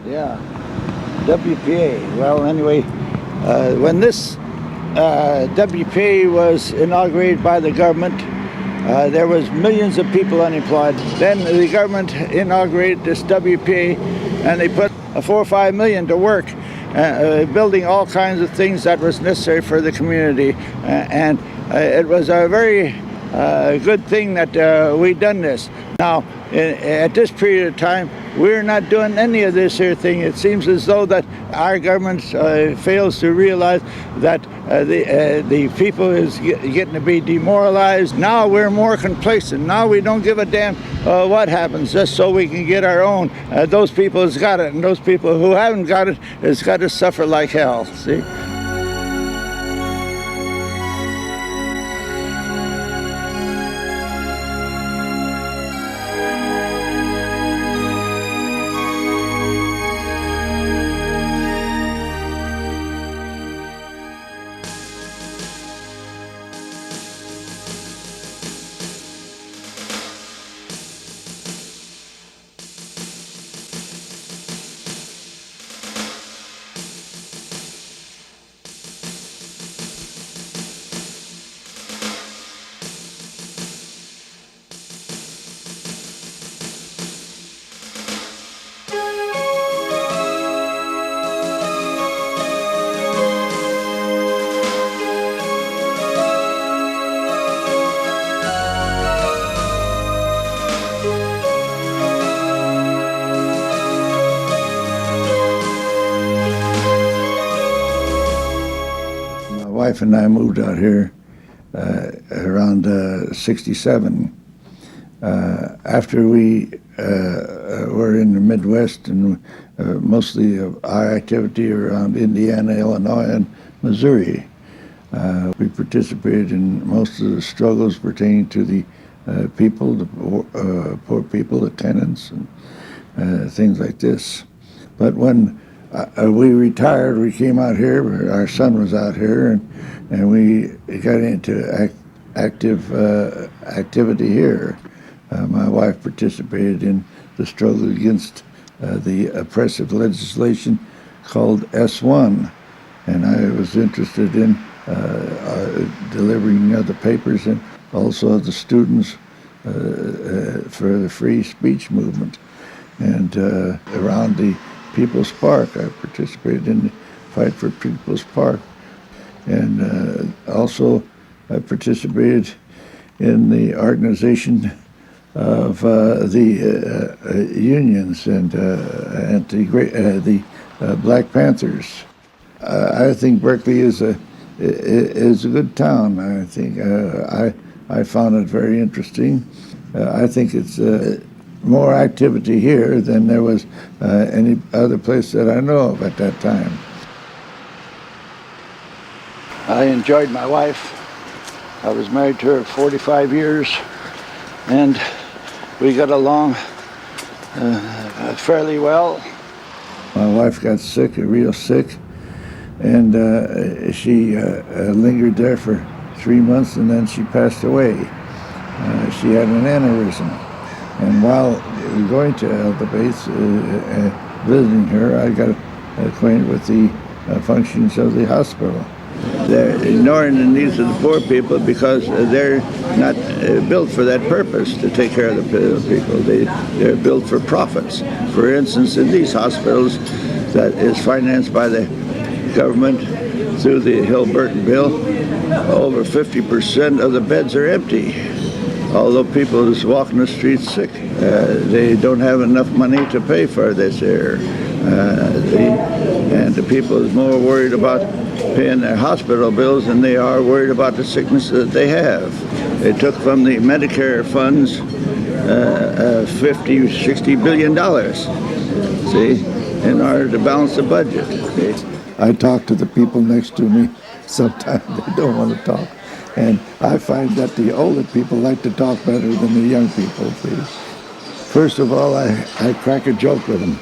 Yeah, WPA. Well, anyway, when this WPA was inaugurated by the government, there was millions of people unemployed. Then the government inaugurated this WPA, and they put 4 or 5 million to work, building all kinds of things that was necessary for the community. And it was a very good thing that we done this. Now, at this period of time, we're not doing any of this here thing. It seems as though that our government fails to realize that the people is getting to be demoralized. Now we're more complacent. Now we don't give a damn what happens, just so we can get our own. Those people has got it, and those people who haven't got it has got to suffer like hell, see? My wife and I moved out here around 67. After we were in the Midwest, and mostly our activity around Indiana, Illinois, and Missouri. We participated in most of the struggles pertaining to the people, the poor people, the tenants, and things like this. But when we retired, we came out here, our son was out here, and we got into active activity here. My wife participated in the struggle against the oppressive legislation called S1, and I was interested in delivering the papers and also the students for the free speech movement. And around the People's Park, I participated in the fight for People's Park. And also I participated in the organization of the unions and the Black Panthers. I think Berkeley is a good town. I think I found it very interesting. I think it's more activity here than there was any other place that I know of at that time. I enjoyed my wife. I was married to her 45 years, and we got along fairly well. My wife got sick, real sick, and she lingered there for 3 months, and then she passed away. She had an aneurysm. And while going to the base, visiting her, I got acquainted with the functions of the hospital. They're ignoring the needs of the poor people because they're not built for that purpose, to take care of the people. They're built for profits. For instance, in these hospitals that is financed by the government through the Burton bill, over 50% of the beds are empty. Although people is walking the streets sick, they don't have enough money to pay for this here. And the people is more worried about paying their hospital bills than they are worried about the sickness that they have. They took from the Medicare funds $50–60 billion, see, in order to balance the budget. See? I talk to the people next to me. Sometimes they don't want to talk. And I find that the older people like to talk better than the young people, please. First of all, I crack a joke with them.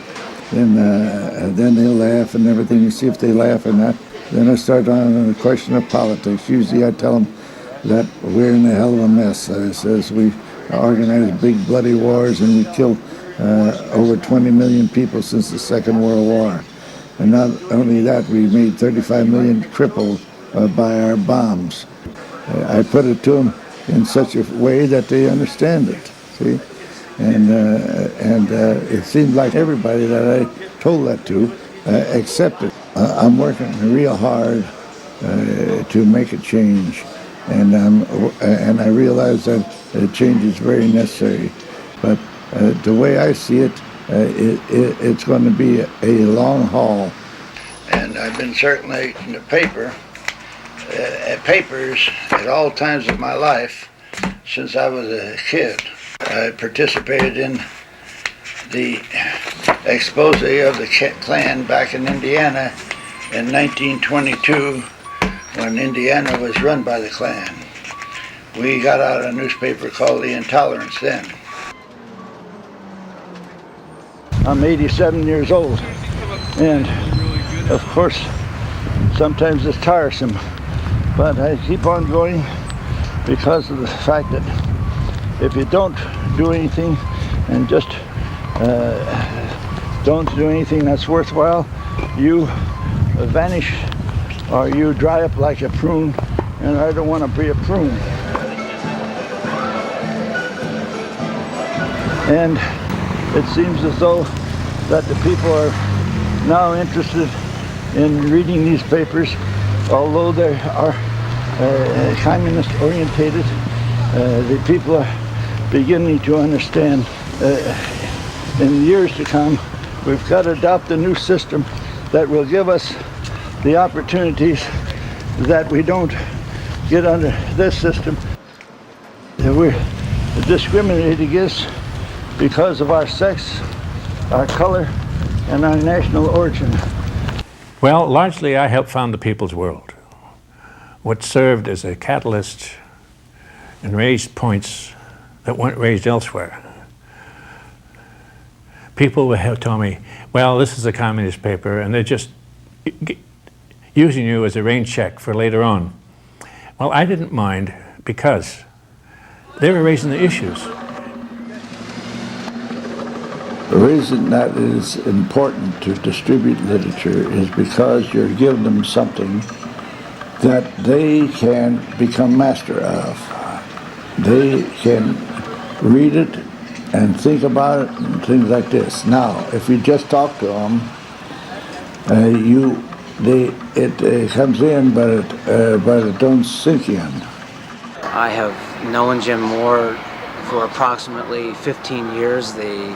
Then they'll laugh and everything. You see if they laugh or not. Then I start on the question of politics. Usually I tell them that we're in a hell of a mess. I says we organize big bloody wars and we kill over 20 million people since the Second World War. And not only that, we made 35 million crippled by our bombs. I put it to them in such a way that they understand it, see? And it seems like everybody that I told that to accepted. I'm working real hard to make a change, and I realize that change is very necessary. But the way I see it, it's going to be a long haul. And I've been circulating the papers at all times of my life since I was a kid. I participated in the expose of the Klan back in Indiana in 1922 when Indiana was run by the Klan. We got out a newspaper called The Intolerance then. I'm 87 years old, and of course sometimes it's tiresome, but I keep on going because of the fact that if you don't do anything and just don't do anything that's worthwhile, you vanish or you dry up like a prune, and I don't want to be a prune. And it seems as though that the people are now interested in reading these papers, although they are communist orientated. The people are beginning to understand in years to come we've got to adopt a new system that will give us the opportunities that we don't get under this system. We're discriminated against because of our sex, our color, and our national origin. Well, largely I helped found the People's World, what served as a catalyst and raised points that weren't raised elsewhere. People would tell me, well, this is a communist paper, and they're just using you as a rain check for later on. Well, I didn't mind because they were raising the issues. The reason that it is important to distribute literature is because you're giving them something that they can become master of. They can read it and think about it and things like this. Now, if you just talk to them, it comes in, but it don't sink in. I have known Jim Moore for approximately 15 years, the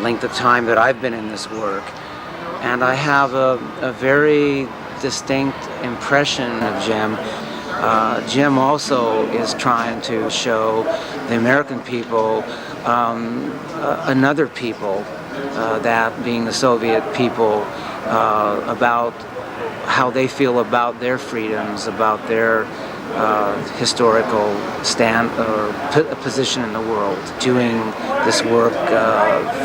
length of time that I've been in this work, and I have a very distinct impression of Jim. Jim also is trying to show the American people another people, that being the Soviet people, about how they feel about their freedoms, about their historical stand or position in the world, doing this work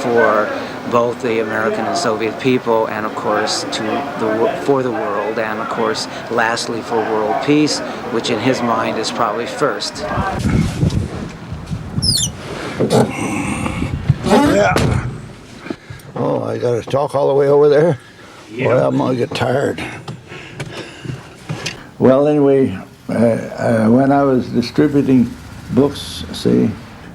for both the American and Soviet people, and of course for the world, and of course lastly for world peace, which in his mind is probably first. Yeah. Oh, I gotta talk all the way over there? Yeah. Well, I'm gonna get tired. Well, anyway, when I was distributing books, see,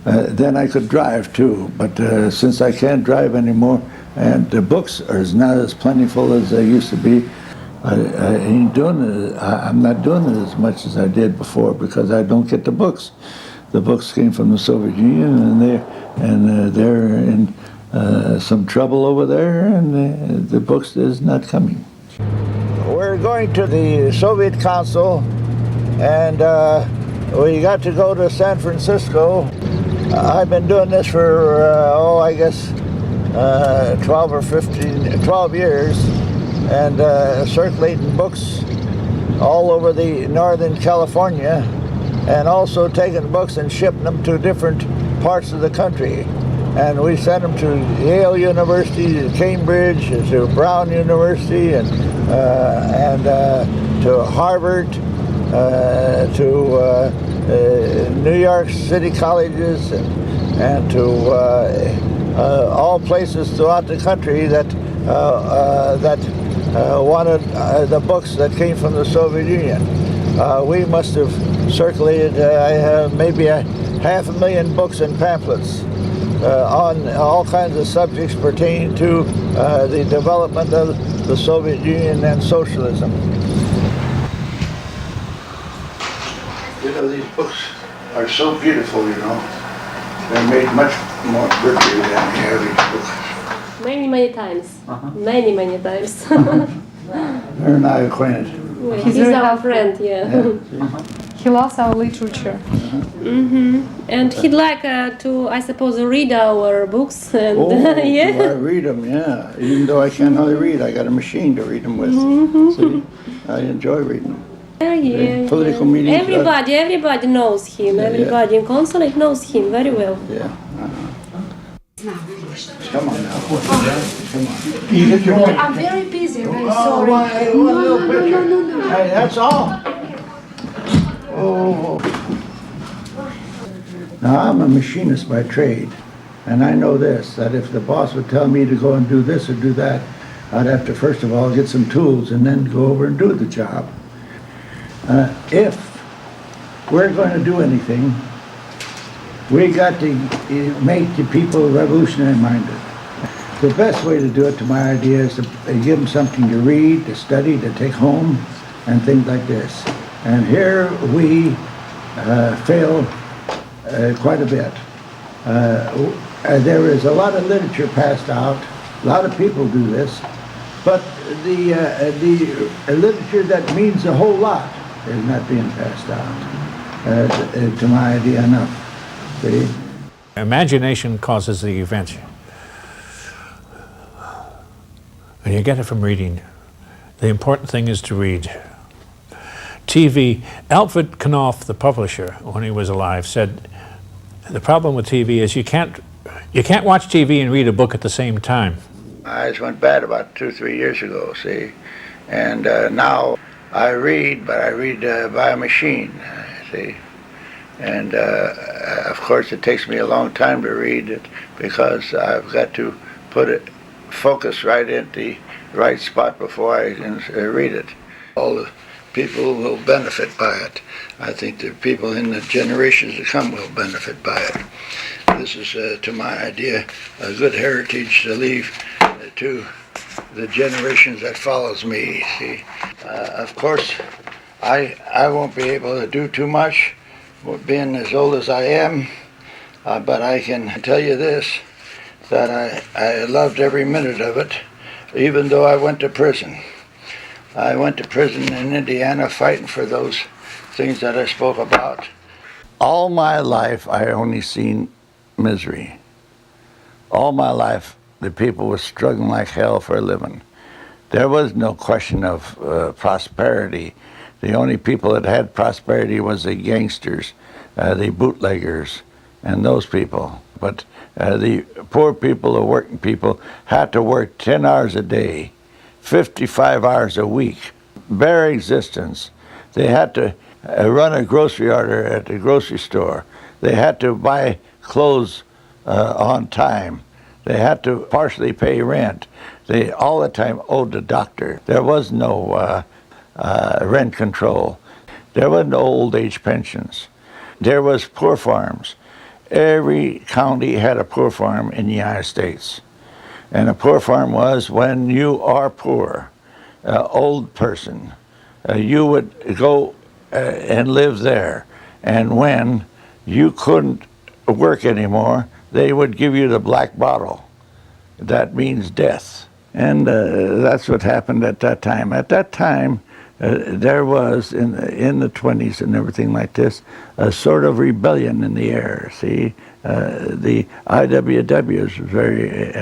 then I could drive too, but since I can't drive anymore, and the books are not as plentiful as they used to be, I'm not doing it as much as I did before because I don't get the books. The books came from the Soviet Union, and they're in some trouble over there, and the books is not coming. We're going to the Soviet Council, and we got to go to San Francisco. I've been doing this for, I guess 12 years, and circulating books all over the Northern California, and also taking books and shipping them to different parts of the country. And we sent them to Yale University, to Cambridge, to Brown University, and to Harvard, to New York City colleges, and to all places throughout the country that wanted the books that came from the Soviet Union. We must have circulated maybe 500,000 books and pamphlets on all kinds of subjects pertaining to the development of the Soviet Union and socialism. You know, these books are so beautiful, you know. They're made much more prettier than the average book. Many times. Many times. They're not acquainted. He's our friend, yeah. He loves our literature. And he'd like to, I suppose, read our books. And yeah. I read them, yeah. Even though I can't hardly read, I got a machine to read them with. See, I enjoy reading them. Yeah. Political meetings. Everybody knows him. Everybody in consulate knows him very well. Yeah. Come on now. Come on. You get your picture. I'm very busy, very sorry. One little picture. Hey, that's all. Oh. Now, I'm a machinist by trade, and I know this, that if the boss would tell me to go and do this or do that, I'd have to first of all get some tools and then go over and do the job. If we're going to do anything, we got to make the people revolutionary minded. The best way to do it, to my idea, is to give them something to read, to study, to take home, and things like this. And here we fail quite a bit. There is a lot of literature passed out. A lot of people do this, but the literature that means a whole lot is not being passed out. To my idea, enough. See? Imagination causes the event. And you get it from reading. The important thing is to read. TV, Alfred Knopf, the publisher, when he was alive, said the problem with TV is you can't watch TV and read a book at the same time. My eyes went bad about 2-3 years ago, see? And now I read, but I read by a machine, see? And of course it takes me a long time to read it because I've got to put it, focus right in the right spot before I can read it. All the people will benefit by it. I think the people in the generations to come will benefit by it. This is, to my idea, a good heritage to leave to the generations that follows me. See, of course, I won't be able to do too much, being as old as I am, but I can tell you this, that I loved every minute of it, even though I went to prison. I went to prison in Indiana fighting for those things that I spoke about. All my life, I only seen misery. All my life, the people were struggling like hell for a living. There was no question of prosperity. The only people that had prosperity was the gangsters, the bootleggers, and those people. But the poor people, the working people, had to work 10 hours a day, 55 hours a week, bare existence. They had to run a grocery order at the grocery store. They had to buy clothes on time. They had to partially pay rent. They all the time owed the doctor. There was no rent control. There was no old age pensions. There was poor farms. Every county had a poor farm in the United States. And a poor farm was when you are poor, old person, you would go and live there. And when you couldn't work anymore, they would give you the black bottle. That means death. And that's what happened at that time. At that time, there was, in the 20s and everything like this, a sort of rebellion in the air, see? The IWW was very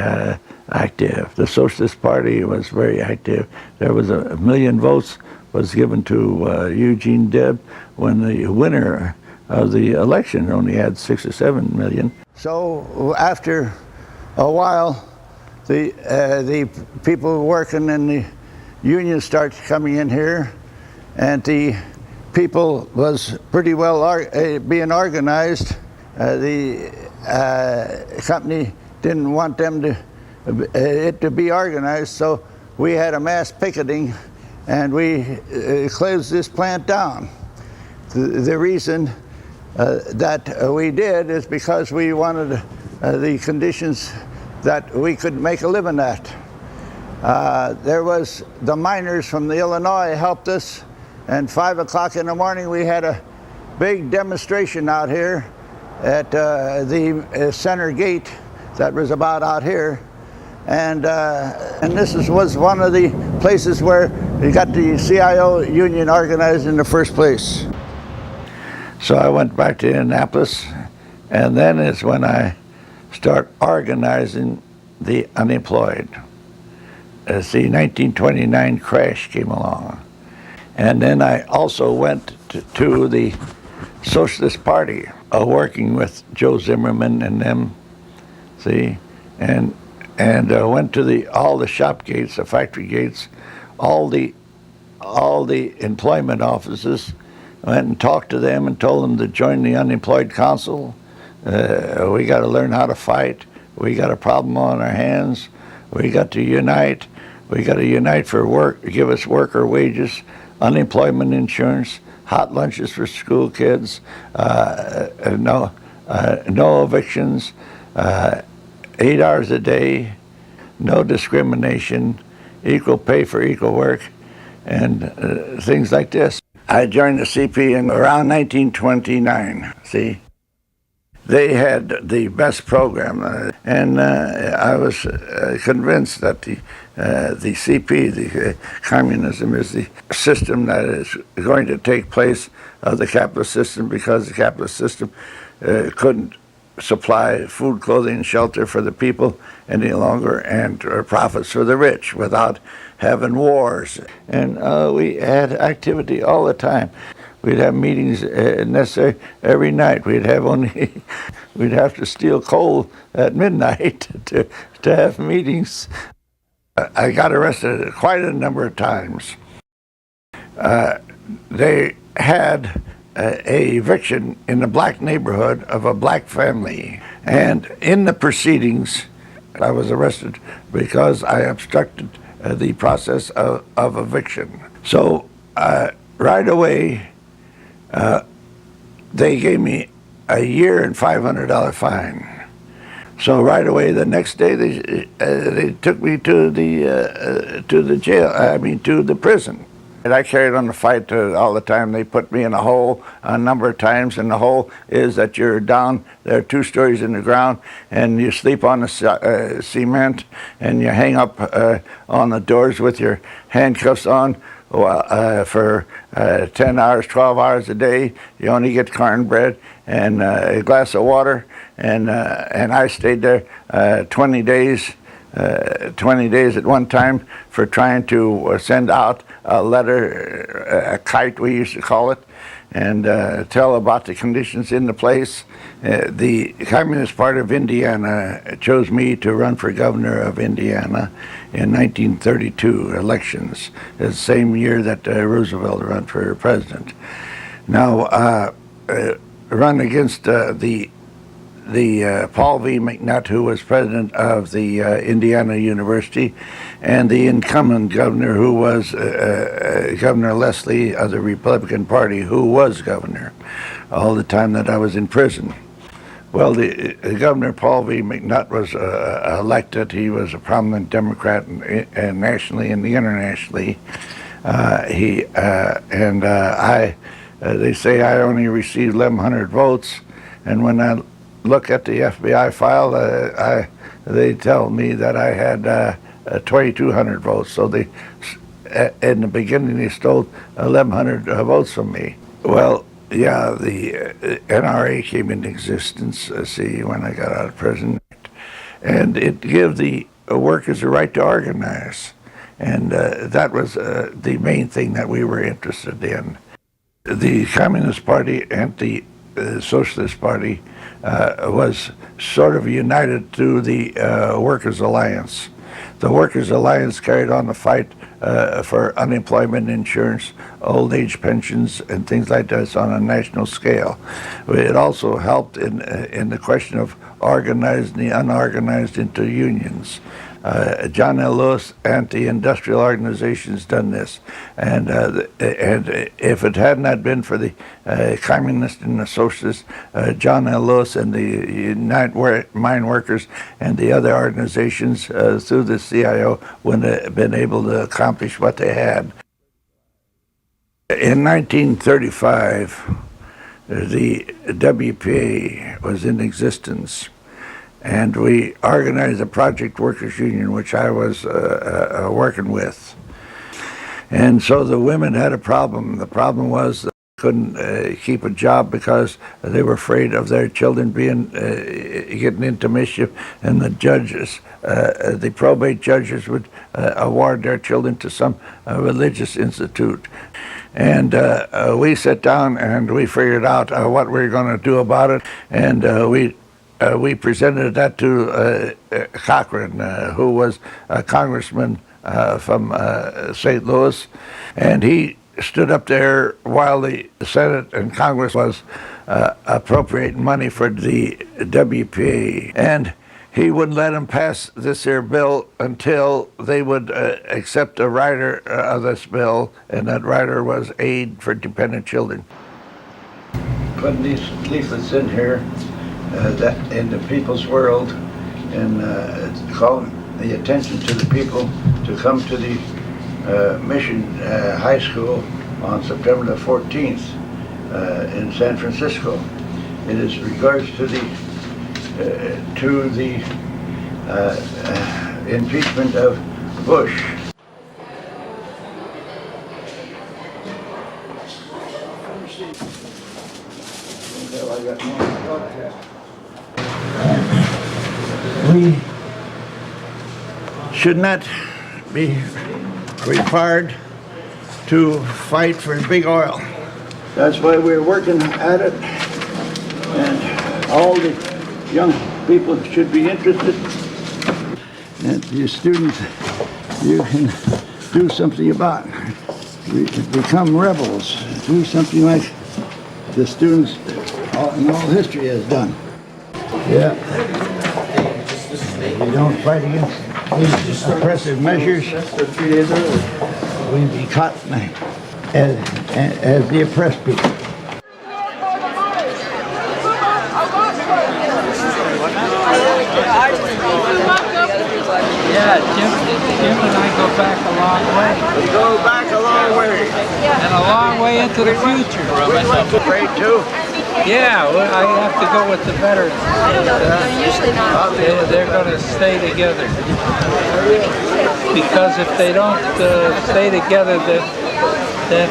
active. The Socialist Party was very active. There was 1 million votes was given to Eugene Debs when the winner of the election only had 6 or 7 million. So after a while, the people working in the union started coming in here, and the people was pretty well being organized. The company didn't want them to it to be organized, so we had a mass picketing, and we closed this plant down. The reason that we did is because we wanted the conditions that we could make a living at. There was the miners from the Illinois helped us, and 5 o'clock in the morning we had a big demonstration out here at the center gate that was about out here. And this was one of the places where you got the CIO union organized in the first place. So I went back to Indianapolis, and then is when I start organizing the unemployed. As the 1929 crash came along. And then I also went to the Socialist Party, working with Joe Zimmerman and them, see, and went to all the shop gates, the factory gates, all the employment offices, went and talked to them and told them to join the Unemployed Council. We got to learn how to fight. We got a problem on our hands. We got to unite. We got to unite for work, give us worker wages, unemployment insurance, hot lunches for school kids, no evictions, 8 hours a day, no discrimination, equal pay for equal work, and things like this. I joined the CP in around 1929, see. They had the best program, and I was convinced that the CP, the communism, is the system that is going to take place of the capitalist system, because the capitalist system couldn't supply food, clothing, and shelter for the people any longer, and profits for the rich without having wars. And we had activity all the time. We'd have meetings necessary every night. We'd have to steal coal at midnight to have meetings. I got arrested quite a number of times. They had a eviction in the black neighborhood of a black family, and in the proceedings, I was arrested because I obstructed the process of eviction. So right away, they gave me a year and $500 fine. So right away, the next day, they took me to the jail. I mean, to the prison. And I carried on the fight all the time. They put me in a hole a number of times, and the hole is that you're down there 2 stories in the ground, and you sleep on the cement, and you hang up on the doors with your handcuffs on. For 10 hours, 12 hours a day. You only get cornbread and a glass of water, and I stayed there 20 days at one time for trying to send out a letter, a kite we used to call it, and tell about the conditions in the place. The Communist Party of Indiana chose me to run for governor of Indiana in 1932 elections, the same year that Roosevelt ran for president. Now, run against the Paul V. McNutt, who was president of the Indiana University, and the incumbent governor, who was Governor Leslie of the Republican Party, who was governor all the time that I was in prison. Well, the Governor Paul V. McNutt was elected. He was a prominent Democrat and nationally and internationally. They say I only received 1,100 votes, and when I look at the FBI file, they tell me that I had 2,200 votes. So in the beginning, they stole 1,100 votes from me. Well, yeah, the NRA came into existence, when I got out of prison, and it gave the workers the right to organize, and that was the main thing that we were interested in. The Communist Party and the Socialist Party was sort of united through the Workers' Alliance. The Workers' Alliance carried on the fight for unemployment insurance, old age pensions, and things like this on a national scale. It also helped in the question of organizing the unorganized into unions. John L. Lewis anti-industrial organizations done this, and if it had not been for the communists and the socialists, John L. Lewis and the United Mine Workers and the other organizations through the CIO wouldn't have been able to accomplish what they had. In 1935, the WPA was in existence. And we organized a project workers union, which I was working with. And so the women had a problem. The problem was they couldn't keep a job because they were afraid of their children getting into mischief, and the judges, the probate judges would award their children to some religious institute. And we sat down and we figured out what we were going to do about it, and we presented that to Cochran, who was a congressman from St. Louis, and he stood up there while the Senate and Congress was appropriating money for the WPA, and he wouldn't let them pass this here bill until they would accept a rider of this bill, and that rider was aid for dependent children. Putting these leaflets in here, that in the people's world, and calling the attention to the people to come to the Mission High School on September the 14th in San Francisco. It is regards to the impeachment of Bush. We should not be required to fight for big oil. That's why we're working at it, and all the young people should be interested. And you students, you can do something about it. Become rebels. Do something like the students in all history has done. Yeah. We don't fight against these oppressive measures, we'd be caught as the oppressed people. Yeah, Jim and I go back a long way. We go back a long way. And a long way into the future. Great too. Yeah, well, I have to go with the veterans. They're going to stay together. Because if they don't stay together, then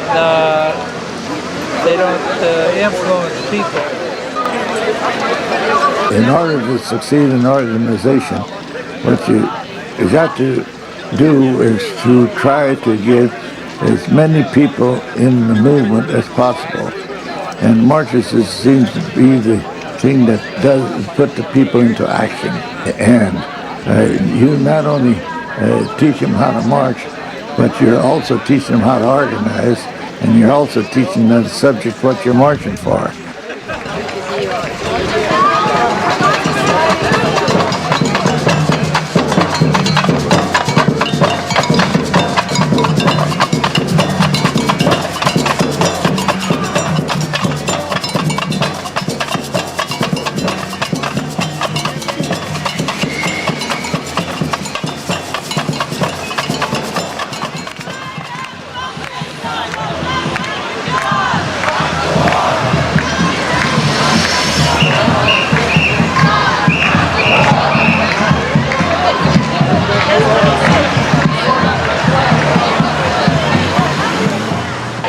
they don't influence people. In order to succeed in organization, what you got to do is to try to get as many people in the movement as possible. And marches seems to be the thing that does put the people into action. And you not only teach them how to march, but you're also teaching them how to organize, and you're also teaching them the subject what you're marching for.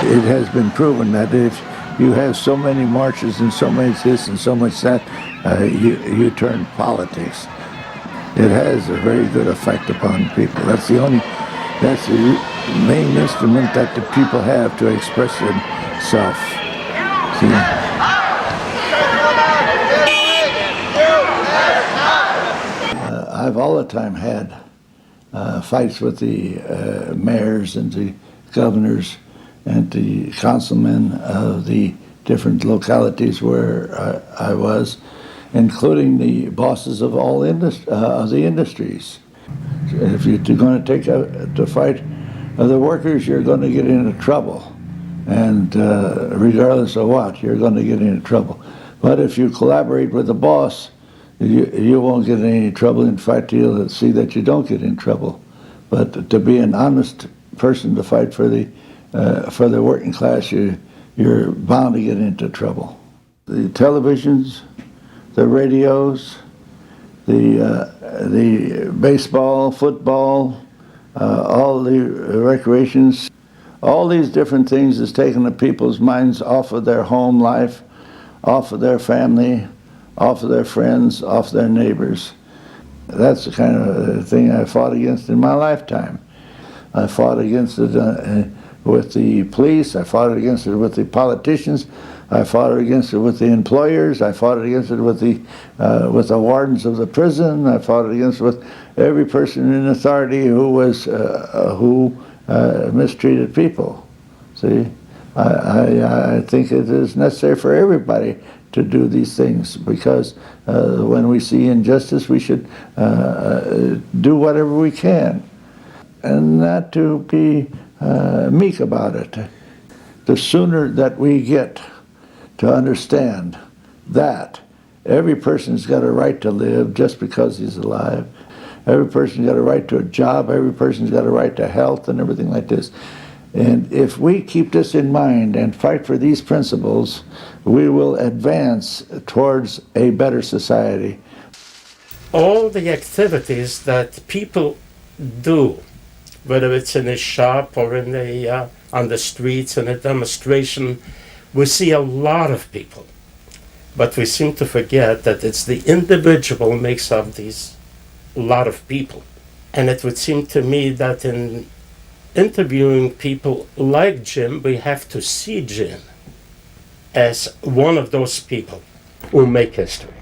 It has been proven that if you have so many marches and so much this and so much that, you turn politics. It has a very good effect upon people. That's the main instrument that the people have to express themselves. See? I've all the time had fights with the mayors and the governors and the councilmen of the different localities where I was, including the bosses of all of the industries. If you're going to take to fight the workers, you're going to get into trouble, and regardless of what, you're going to get into trouble. But if you collaborate with the boss, you won't get in any trouble. In fact, you'll see that you don't get in trouble. But to be an honest person to fight for the working class, you're bound to get into trouble. The televisions, the radios, the baseball, football, all the recreations, all these different things has taken the people's minds off of their home life, off of their family, off of their friends, off their neighbors. That's the kind of thing I fought against in my lifetime. I fought against it with the police, I fought against it with the politicians, I fought against it with the employers, I fought against it with the wardens of the prison, I fought against it with every person in authority who mistreated people. See, I think it is necessary for everybody to do these things, because when we see injustice, we should do whatever we can, and not to be meek about it. The sooner that we get to understand that every person's got a right to live just because he's alive, every person's got a right to a job, every person's got a right to health and everything like this. And if we keep this in mind and fight for these principles, we will advance towards a better society. All the activities that people do, whether it's in a shop or on the streets in a demonstration, we see a lot of people. But we seem to forget that it's the individual who makes up these lot of people. And it would seem to me that in interviewing people like Jim, we have to see Jim as one of those people who make history.